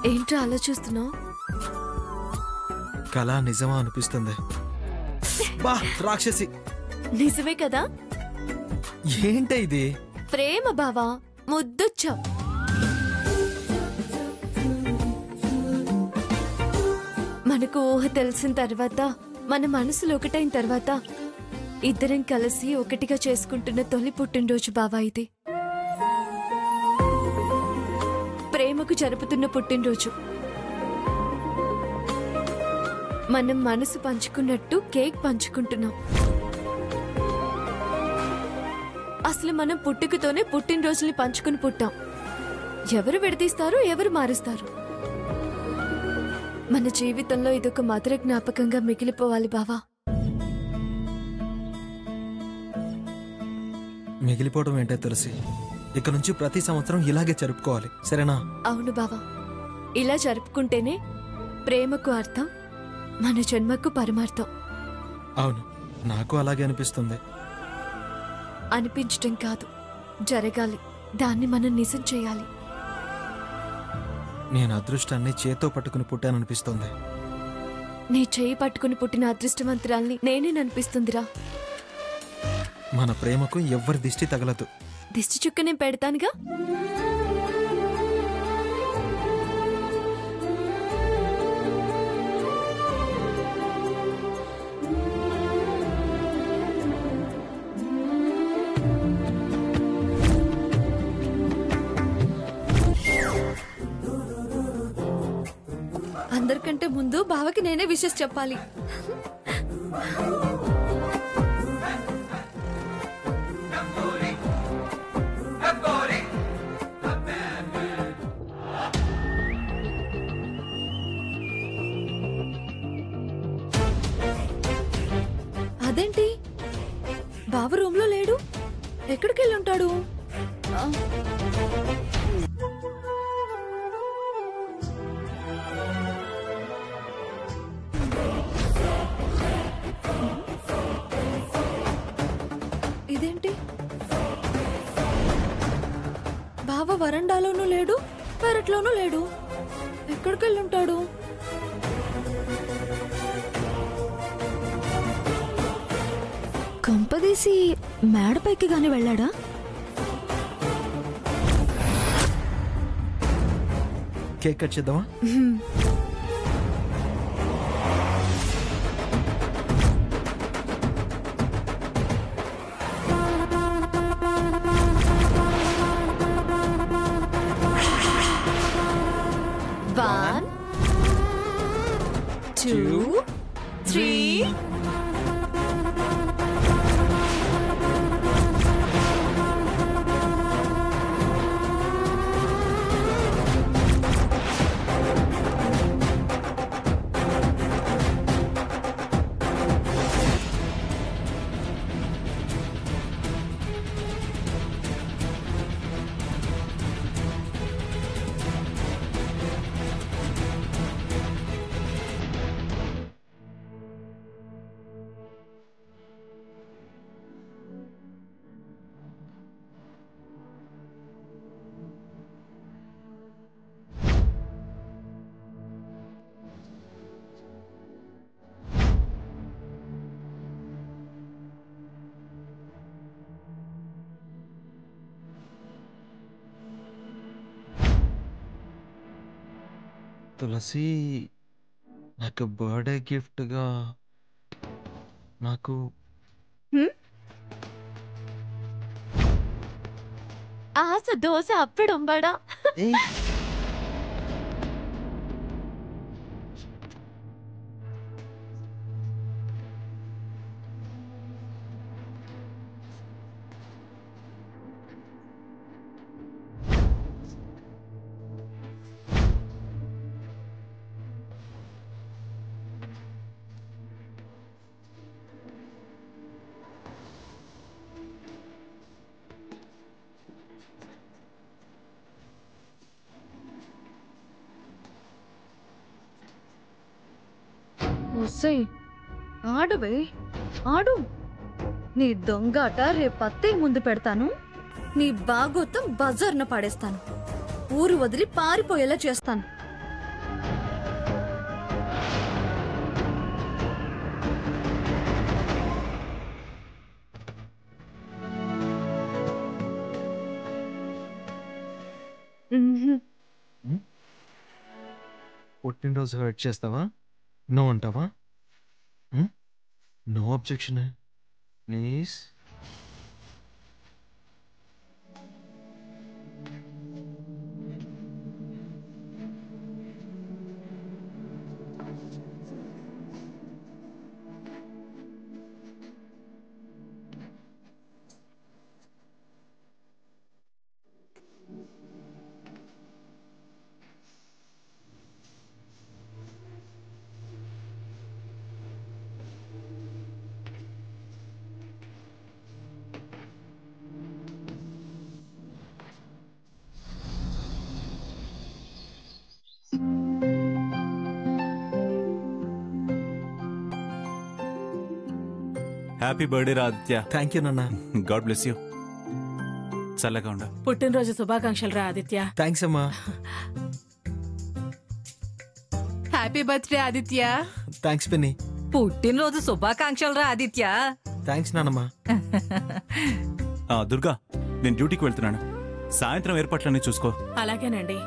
ఏంట్రా ఆలోచిస్తున్నావు? కళ నిజమా అనిపిస్తుంది. బా రాక్షసి, నిజమే కదా? ఏంటే ఇది? ప్రేమ బావా, ముద్దొచ్చా. మనకు ఊహ తెలిసిన తర్వాత, మన మనసులు ఒకటైన తర్వాత ఇద్దరం కలిసి ఒకటిగా చేసుకుంటున్న తొలి పుట్టినరోజు బావా ఇది. ప్రేమకు జరుపుతున్న పుట్టినరోజు. మనం మనసు పంచుకున్నట్టు కేక్ పంచుకుంటున్నాం. అసలు మనం పుట్టుకతోనే పుట్టినరోజుని పంచుకుని పుట్టాం. ఎవరు విడదీస్తారు, ఎవరు మారుస్తారు? మన జీవితంలో ఇదొక మధుర జ్ఞాపకంగా మిగిలిపోవాలి బావా. మిగిలిపోవడం ఏంటో తులసి, ఇక నుంచి ప్రతి సంవత్సరం ఇలాగే జరుపుకోవాలి, సరేనా? అవును బావా, ఇలా జరుపుకుంటేనే ప్రేమకు అర్థం, మన జన్మకు పరమార్థం. అవును, నాకు అలాగే అనిపిస్తుంది. అనిపించటం కాదు, జరగాలి. దాన్ని మనం నిజం చేయాలి. నేను అదృష్టాన్ని చేత్తో పట్టుకుని పుట్టాననిపిస్తుంది. నీ చేయి పట్టుకుని పుట్టిన అదృష్టవంతురాల్ని నేనేననిపిస్తుందిరా. మన ప్రేమకు ఎవ్వరి దిష్టి తగలదు. దిష్టి చుక్క నేను పెడతానుగా. అందరికంటే ముందు బావకి నేనే విషెస్ చెప్పాలి. అదేంటి బావ రూమ్ లో లేడు? ఎక్కడికి వెళ్ళి ఉంటాడు? ఇదేంటి బావ వరండాలోనూ లేడు, పెరట్లోనూ లేడు. ఎక్కడికి వెళ్ళి ఉంటాడు? కంపదీసి మేడపైకి గాని వెళ్ళాడా? కేక్ కట్ చేద్దామా? One, two, three. తులసి, నాకు బర్త్డే గిఫ్ట్గా నాకు ఆశ దోశ అప్పడం బడా. ఆడువే ఆడు. నీ దొంగాట రేపత్తే ముందు పెడతాను. నీ బాగోతం బజార్న పడేస్తాను. ఊరు వదిలి పారిపోయేలా చేస్తాను. పుట్టినరోజు హర్ట్ చేస్తావా? నో అంటావా? No objection please. Happy birthday రా ఆదిత్య. థ్యాంక్ యూ నాన్న. God bless you. చల్లగా ఉండ. పుట్టినరోజు శుభాకాంక్షలు రా ఆదిత్య. థ్యాంక్స్ అమ్మా. Happy birthday Aditya. థ్యాంక్స్ పిన్ని. పుట్టినరోజు శుభాకాంక్షలు రా ఆదిత్య. థ్యాంక్స్ నాన్నమ్మా. దుర్గా, నేను డ్యూటీకి వెళ్తున్నాను. సాయంత్రం ఏర్పాట్లన్నీ చూసుకో. అలాగేనండి.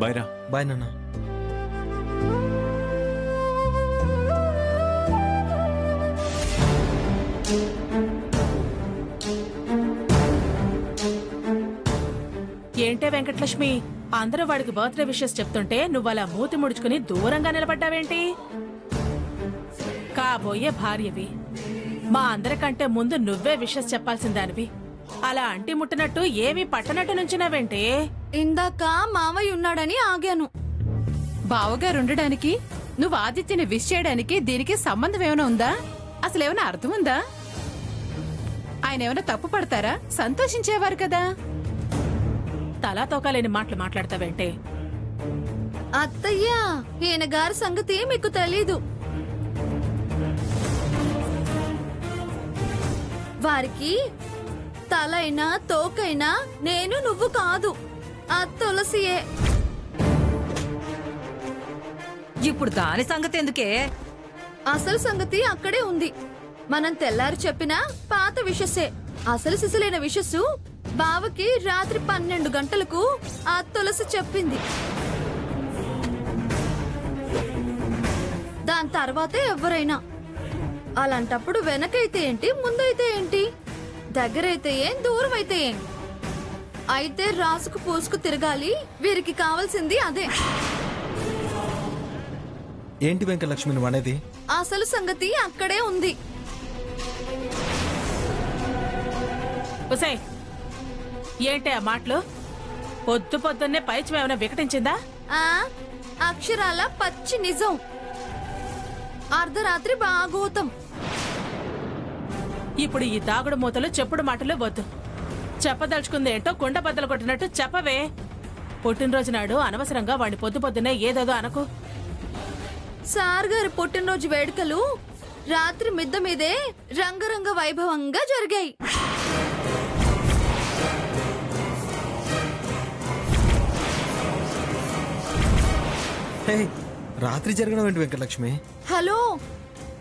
బాయ్ రా. బాయ్ నాన్న. ఏంటే వెంకటలక్ష్మి, అందరూ వాడికి బర్త్డే విషెస్ చెప్తుంటే నువ్వు అలా మూతి ముడుచుకుని దూరంగా నిలబడ్డావేంటి? కాబోయే భార్యవి, మా అందరికంటే ముందు నువ్వే విషెస్ చెప్పాల్సిందానివి. అలా అంటి ముట్టినట్టు ఏమీ పట్టనట్టు నుంచినావేంటి? ఇందాక మావయ్య ఉన్నాడని ఆగాను. బావగారు ఉండడానికి నువ్వు ఆదిత్యని విష్ చేయడానికి దీనికి సంబంధం ఏమైనా ఉందా? అసలు ఏమైనా అర్థం ఉందా? ఆయన ఏమైనా తప్పు పడతారా? సంతోషించేవారు కదా. తలా తోకాలేని మాటలు మాట్లాడతావేంటే? అత్తయ్య, ఈయన గారి సంగతి మీకు తెలీదు. వారికి తలైనా తోకైనా నేను నువ్వు కాదు, ఆ తులసియే. ఇప్పుడు దాని సంగతి ఎందుకే? అసలు సంగతి అక్కడే ఉంది. మనం తెల్లారి చెప్పిన పాత విషస్సే. అసలు సిసలైన విషస్సు బావకి రాత్రి 12 గంటలకు ఆ తులసి చెప్పింది. దాని తర్వాతే ఎవరైనా. అలాంటప్పుడు వెనకైతే ఏంటి, ముందైతే ఏంటి, దగ్గరైతే ఏం, దూరం అయితే ఏం. అయితే రాసుకు పూసుకు తిరగాలి. వీరికి కావాల్సింది అదే. ఏంటి వెంకటలక్ష్మి నువ్వు అనేది? అసలు సంగతి అక్కడే ఉంది. ఉసే, ఏంటి ఆ మాటలు? పొద్దు పొద్దున్నే పైచ్యం ఏమైనా వికటించిందా? ఆ అక్షరాల పచ్చి నిజం. అర్ధరాత్రి భాగోతం. ఇప్పుడు ఈ దాగుడు మూతలు చెప్పుడు మాటలు వద్దు. చెప్పదలుచుకుంది ఏంటో కుండ బద్దలు కొట్టినట్టు చెప్పవే. పుట్టినరోజు నాడు అనవసరంగా వాడిని పొద్దు పొద్దున్నే ఏదేదో అనకు. సార్ గారి పుట్టినరోజు వేడుకలు రాత్రి మిద్ద మీదే రంగరంగ వైభవంగా జరిగాయి. రాత్రి జరగడం ఏంటి వెంకటలక్ష్మి? హలో,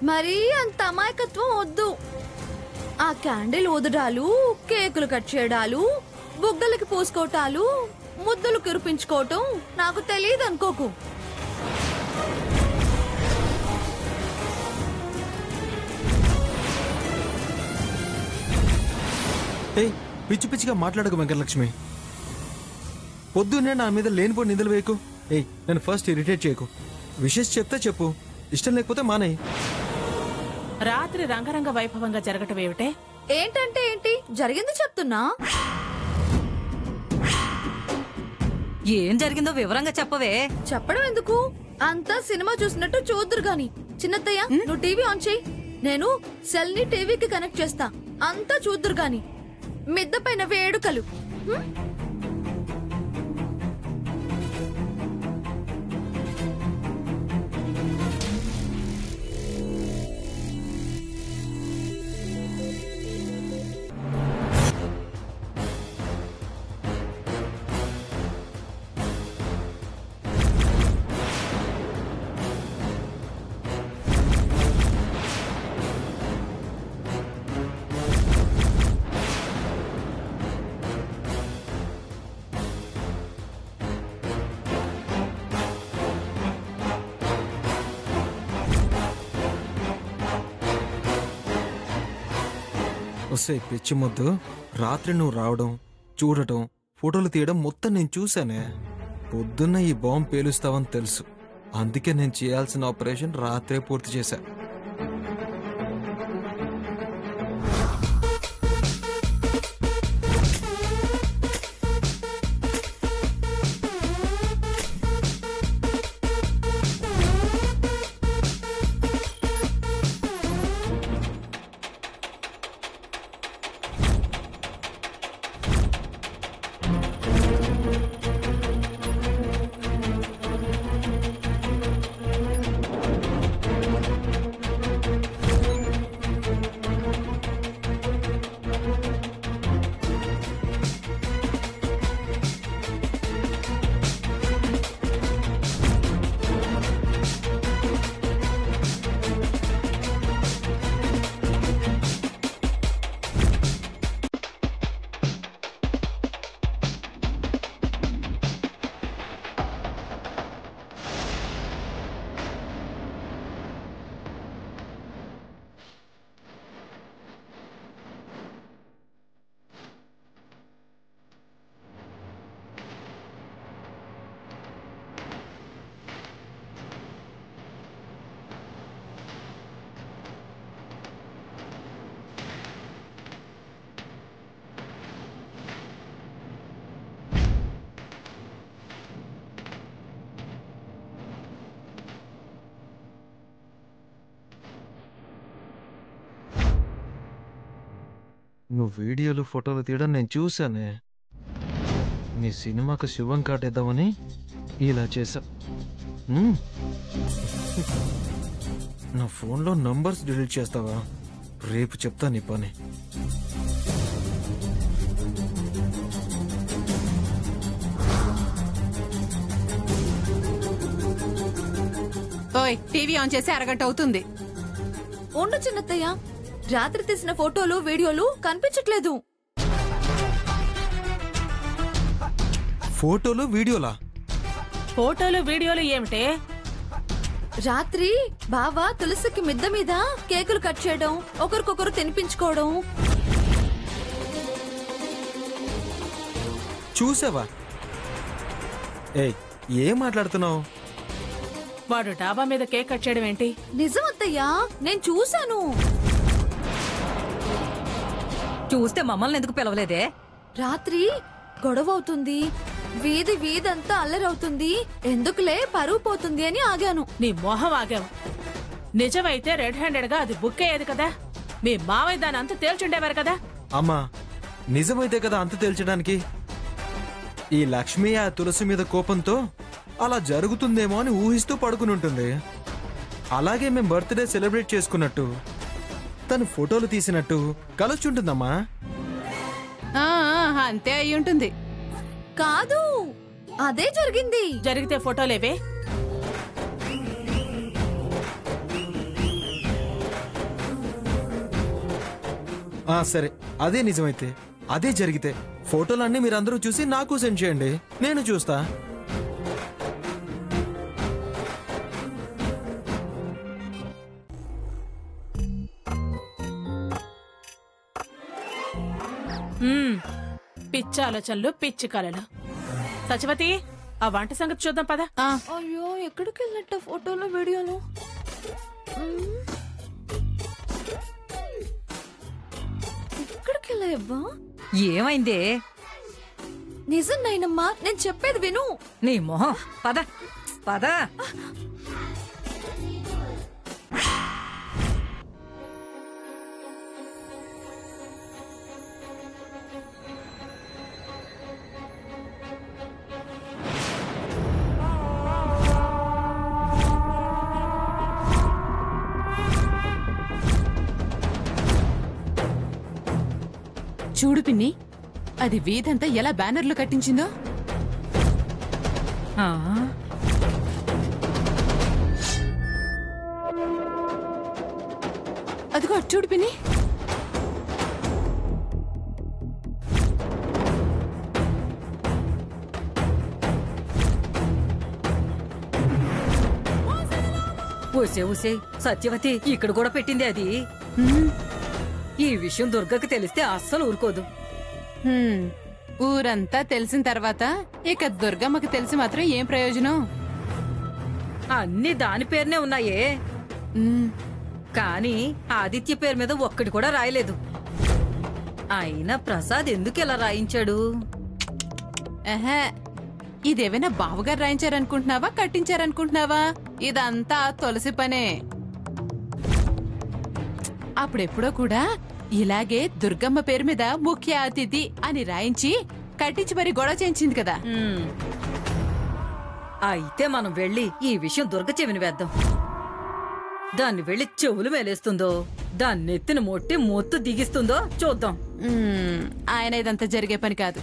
మరీ అంత అమాయకత్వం వద్దు. ఆ క్యాండిల్ ఊదడాలు, కేకులు కట్ చేయడాలు, బుగ్గలకి పూసుకోవటాలు, ముద్దులు కురిపించుకోవటం నాకు తెలియదు అనుకోకు. పిచ్చి పిచ్చిగా మాట్లాడకు వెంకటలక్ష్మి. పొద్దున్నే నా మీద లేనిపోయి నిధులు వేయకు. నేను ఫస్ట్ ఇరిటేట్ చేయకు. విషెస్ చెప్తే చెప్పు, ఇష్టం లేకపోతే మానేయ్. రాత్రి రంగరంగ వైభవంగా జరగటం ఏమిటే? ఏంటంటే ఏంటి జరిగింది చెప్తున్నా. ఏం జరిగిందో వివరంగా చెప్పవే. చెప్పడం ఎందుకు, అంతా సినిమా చూసినట్టు చూద్దురు గాని. చిన్నత్తయ్య, నువ్వు టీవీ ఆన్ చేయి. నేను సెల్ ని టీవీకి కనెక్ట్ చేస్తా. అంతా చూద్దురు గాని. మిద్ద పైన వేడుకలు. వస్తే పిచ్చి ముద్దు, రాత్రి నువ్వు రావడం, చూడటం, ఫోటోలు తీయడం మొత్తం నేను చూశానే. పొద్దున్న ఈ బాంబు పేలుస్తావని తెలుసు. అందుకే నేను చేయాల్సిన ఆపరేషన్ రాత్రే పూర్తి చేశా. నువ్వు వీడియోలు, ఫోటోలు తీయడం నేను చూశానే. నీ సినిమాకు శుభం కాటేద్దామని ఇలా చేశా. నా ఫోన్లో నంబర్స్ డిలీట్ చేస్తావా? రేపు చెప్తా నీ పని. ఓయ్, టీవీ ఆన్ చేసి అరగంట అవుతుంది. ఉండు చిన్నత్తయ్య, రాత్రి తీసిన ఫోటోలు వీడియోలు కనిపించట్లేదు. ఫోటోలు, వీడియోలా? ఫోటోలు వీడియోలు ఏమిటే? రాత్రి బావ తులసికి మిద్ద మీద కేకులు కట్ చేయడం, ఒకరికొకరు తినిపించుకోవడం. చూసావా? ఏయ్, ఏం మాట్లాడుతున్నావు? వాడు డాబా మీద కేక్ కట్ చేయడం ఏంటి? నిజం అత్తయ్యా, నేను చూశాను. చూస్తే మమ్మల్ని ఎందుకు పిలవలేదే? రాత్రి గొడవ అవుతుంది, వీధంతా అల్లరవుతుంది, ఎందుకులే పరువు పోతుంది అని ఆగాను. నీ మొహం ఆగావు. నిజమైతే రెడ్ హ్యాండెడ్ గా అది బుక్ అయ్యేది కదా. మీ మావయ్య దాని అంత తేల్చుండేవారు కదా. అమ్మా, నిజమైతే కదా అంత తేల్చడానికి. ఈ లక్ష్మి ఆ తులసి మీద కోపంతో అలా జరుగుతుందేమో అని ఊహిస్తూ పడుకుని ఉంటుంది. అలాగే మేం బర్త్డే సెలబ్రేట్ చేసుకున్నట్టు, తను ఫోటోలు తీసినట్టు కలుచుంటుందమ్మా. అంతే అయి ఉంటుంది. కాదు, అదే జరిగింది. జరిగితే ఫోటోలేవే? సరే, అదే నిజమైతే, అదే జరిగితే ఫోటోలన్నీ మీరందరూ చూసి నాకు సెండ్ చేయండి, నేను చూస్తా. పిచ్చి ఆలోచనలు, పిచ్చి కలలు. సచివతి, ఆ వంట సంగతి చూద్దాం పద. అయ్యో, ఎక్కడికి వెళ్ళినట్ట ఫోటోలు వీడియోలు? ఎక్కడికి వెళ్ళాయబ్బా? ఏమైందే? నిజం నాయనమ్మా, నేను చెప్పేది విను. నీ మొహం, పద పద. చూడు పిన్ని, అది వీధంతా ఎలా బ్యానర్లు కట్టించిందో. అదిగో చూడు పిన్ని. ఊసే ఊసే, సత్యవతి ఇక్కడ కూడా పెట్టింది అది. ఈ విషయం దుర్గకి తెలిస్తే అస్సలు ఊరుకోదు. హ్మ్. ఊరంతా తెలిసిన తర్వాత ఇక దుర్గమ్మకి తెలిసి మాత్రం ఏం ప్రయోజనం? అన్ని దాని పేరునే ఉన్నాయే, హ్మ్. కానీ ఆదిత్య పేరు మీద ఒక్కటి కూడా రాయలేదు. అయినా ప్రసాద్ ఎందుకు ఇలా రాయించాడు? ఎహే, ఇదేమైనా బావగారు రాయించారనుకుంటున్నావా, కట్టించారనుకుంటున్నావా? ఇదంతా తులసి పనే. అప్పుడెప్పుడో కూడా ఇలాగే దుర్గమ్మ పేరు మీద ముఖ్య అతిథి అని రాయించి కట్టించి మరి గొడవ చేయించింది కదా. అయితే మనం వెళ్ళి ఈ విషయం దుర్గ చెవిని వేద్దాం. దాన్ని వెళ్ళి చెవులు మేలేస్తుందో, దాన్ని ఎత్తిన మొట్టి మొత్తు దిగిస్తుందో చూద్దాం. ఆయన ఇదంతా జరిగే పని కాదు.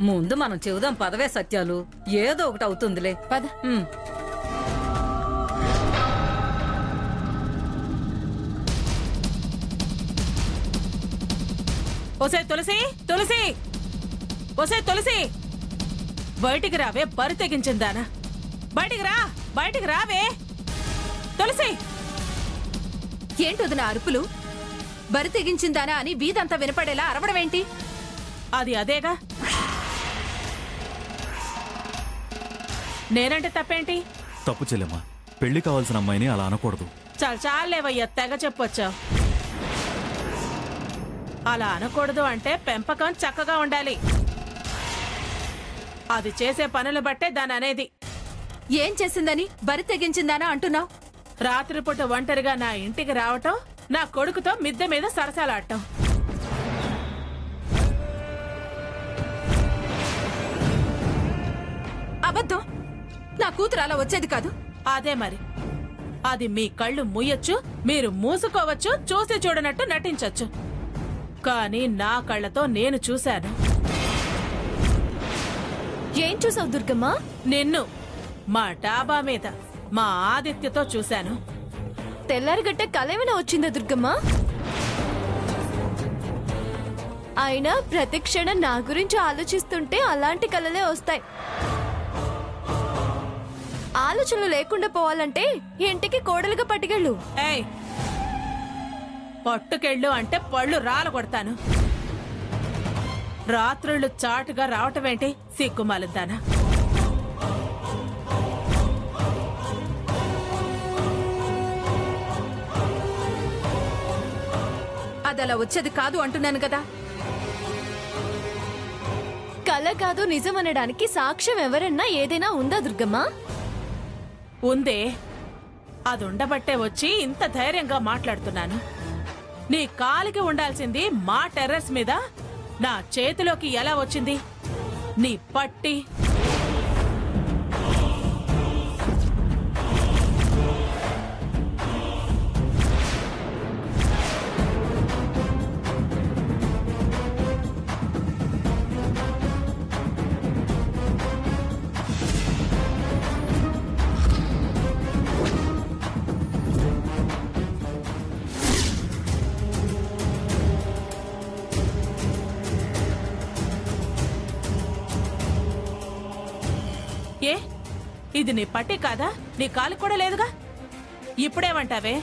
ముందు మనం చెబుదాం పదవే సత్యాలు, ఏదో ఒకటి అవుతుందిలే. పద. ఒసే తులసి, తులసి, ఒసే తులసి, బయటికి రావే, బరి తెగించిందానా. బయటికి రా, బయటికి రావే తులసి. ఏంటొదిన అరుపులు? బరి తెగించిందానా అని వీధంతా వినపడేలా అరవడమేంటి? అది అదేగా. నేనంటే తప్పేంటి? తప్పు చెల్లెమ్మా, పెళ్లి కావాల్సిన అమ్మాయిని అలా అనకూడదు. చాలేవయ్యా, తెగ చెప్పొచ్చావు. అలా అనకూడదు అంటే పెంపకం చక్కగా ఉండాలి. అది చేసే పనులు బట్టే దాని అనేది. ఏం చేసిందని బరి తెగించిందానా అంటున్నావు? రాత్రిపూట ఒంటరిగా నా ఇంటికి రావటం, నా కొడుకుతో మిద్దె మీద సరసాలాడటం. అబద్ధం. నా కూతురు అలా వచ్చేది కాదు. అదే మరి, అది మీ కళ్ళు మూయొచ్చు, మీరు మూసుకోవచ్చు, చూసి చూడనట్టు నటించొచ్చు. కానీ నా కళ్ళతో నేను చూశాను. ఏం చూసావు దుర్గమ్మ? నిన్ను మా డాబా మీద మా ఆదిత్యతో చూశాను. తెల్లారిగట్ట కలేమైనా వచ్చిందా దుర్గమ్మ? అయినా ప్రతి క్షణం నా గురించి ఆలోచిస్తుంటే అలాంటి కలలే వస్తాయి. ఆలోచనలు లేకుండా పోవాలంటే ఇంటికి కోడలుగా పట్టుకెళ్ళు. ఏయ్, పట్టుకెళ్ళు అంటే పళ్ళు రాల కొడతాను. రాత్రుళ్ళు చాటుగా రావటమేంటి, సిగ్గుమాలిద్దానా? అదలా వచ్చేది కాదు అంటున్నాను కదా. కల కాదు నిజం అనడానికి సాక్ష్యం ఎవరన్నా ఏదైనా ఉందా దుర్గమ్మ? ఉందే, అది ఉండబట్టే వచ్చి ఇంత ధైర్యంగా మాట్లాడుతున్నాను. నీ కాలికి ఉండాల్సింది మా టెర్రస్ మీద నా చేతిలోకి ఎలా వచ్చింది? నీ పట్టి. ఏ, ఇది నీ పట్టి కాదా? నీ కాలు కూడా లేదుగా. ఇప్పుడేమంటావే?